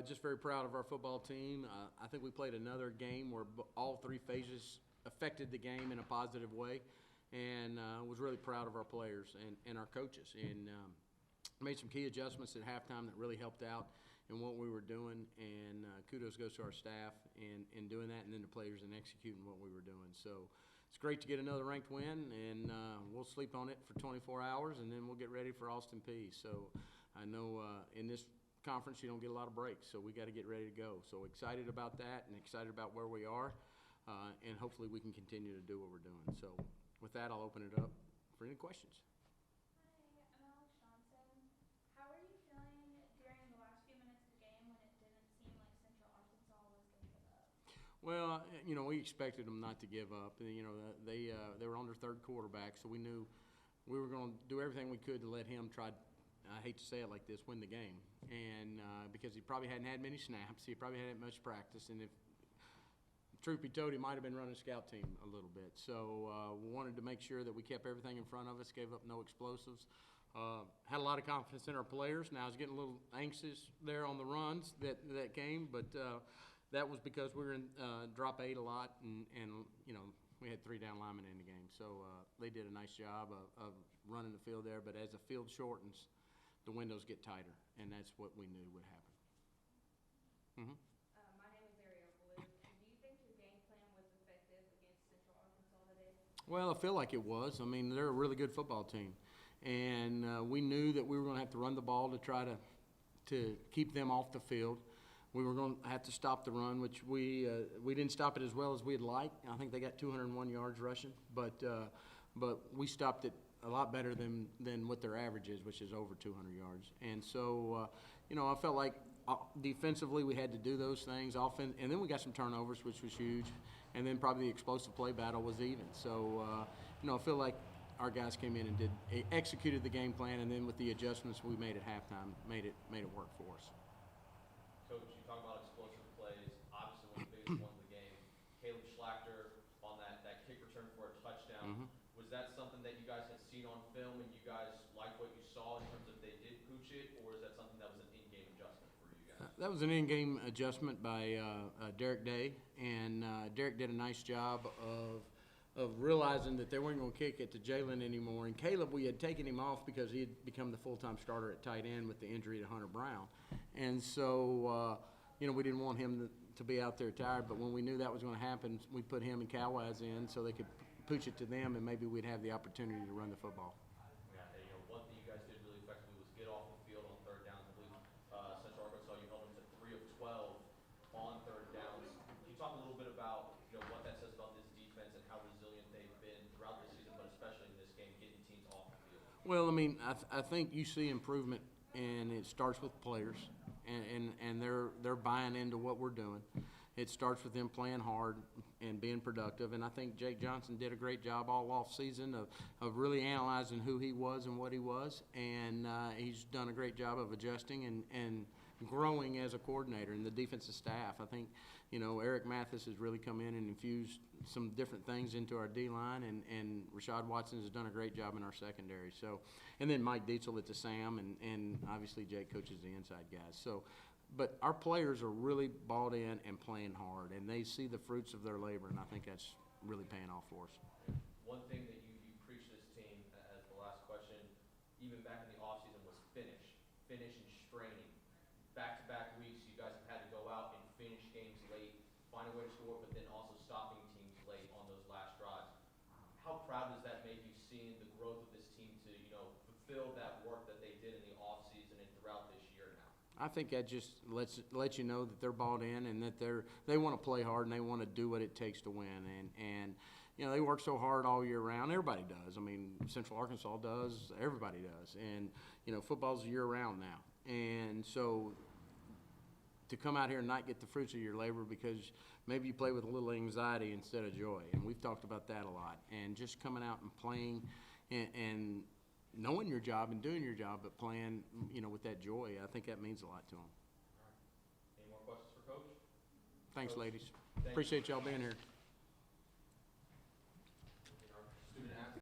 Just very proud of our football team. I think we played another game where all three phases affected the game in a positive way, and was really proud of our players and our coaches. And made some key adjustments at halftime that really helped out in what we were doing, and kudos goes to our staff in doing that, and then the players in executing what we were doing. So it's great to get another ranked win, and we'll sleep on it for 24 hours, and then we'll get ready for Austin Peay. So I know in this conference you don't get a lot of breaks, so we got to get ready to go. So excited about that and excited about where we are, and hopefully we can continue to do what we're doing. So with that, I'll open it up for any questions. How are you feeling during the last few minutes of the game when it didn't seem like Central Arkansas was going to give up? Well, you know, we expected them not to give up. You know, they were on their third quarterback, so we knew we were going to do everything we could to let him try, I hate to say it like this, win the game. And because he probably hadn't had many snaps, he probably hadn't had much practice, and if truth be told, he might have been running a scout team a little bit. So we wanted to make sure that we kept everything in front of us, gave up no explosives. Had a lot of confidence in our players. Now I was getting a little anxious there on the runs that game, but that was because we were in drop 8 a lot, and you know, we had 3 down linemen in the game. So they did a nice job of running the field there. But as the field shortens, the windows get tighter, and that's what we knew would happen. Mm-hmm. My name is Ariel Blue. Do you think your game plan was effective against Central Arkansas today? Well, I feel like it was. I mean, they're a really good football team. And we knew that we were going to have to run the ball to try to keep them off the field. We were going to have to stop the run, which we didn't stop it as well as we'd like. I think they got 201 yards rushing, but we stopped it a lot better than what their average is, which is over 200 yards. And so, you know, I felt like defensively we had to do those things. And then we got some turnovers, which was huge. And then probably the explosive play battle was even. So, you know, I feel like our guys came in and executed the game plan, and then with the adjustments we made at halftime, made it work for us. Coach, you talk about explosive plays. Obviously, one of the biggest ones of the game, Caleb Schlachter on that kick return for a touchdown. Mm-hmm. Was that something that you guys had seen on film, and you guys liked what you saw in terms of they did pooch it, or is that something that was an in-game adjustment for you guys? That was an in-game adjustment by Derek Day, and Derek did a nice job of realizing that they weren't going to kick it to Jalen anymore. And Caleb, we had taken him off because he had become the full-time starter at tight end with the injury to Hunter Brown. And so, you know, we didn't want him to be out there tired, but when we knew that was going to happen, we put him and Cowaz in so they could pooch it to them, and maybe we'd have the opportunity to run the football. Yeah, you know, one thing you guys did really effectively was get off the field on third downs. I believe Central Arkansas, you held them to 3 of 12 on third downs. Can you talk a little bit about, you know, what that says about this defense and how resilient they've been throughout this season, but especially in this game, getting teams off the field? Well, I mean, I think you see improvement, and it starts with players, and they're buying into what we're doing. It starts with them playing hard and being productive, and I think Jake Johnson did a great job all off season of really analyzing who he was and what he was, and he's done a great job of adjusting and growing as a coordinator. And the defensive staff, I think, you know, Eric Mathis has really come in and infused some different things into our D-line, and Rashad Watson has done a great job in our secondary. So, and then Mike Dietzel at the Sam, and obviously Jake coaches the inside guys. So, but our players are really bought in and playing hard, and they see the fruits of their labor, and I think that's really paying off for us. One thing that you preached this team, as the last question, even back in the offseason, was finish and straining. Back-to-back weeks, you guys have had to go out and finish games late, find a way to score, but then also stopping teams late on those last drives. How proud does that make you, seeing the growth of this team to, you know, fulfill that work that they did in the offseason and throughout this year now? I think that just lets you know that they're bought in, and that they want to play hard, and they want to do what it takes to win. And you know, they work so hard all year round. Everybody does. I mean, Central Arkansas does. Everybody does. And you know, football's year round now. And so to come out here and not get the fruits of your labor because maybe you play with a little anxiety instead of joy, and we've talked about that a lot. And just coming out and playing and knowing your job and doing your job, but playing, you know, with that joy, I think that means a lot to them. All right. Any more questions for Coach? Thanks, Coach, ladies. thank Appreciate y'all being here.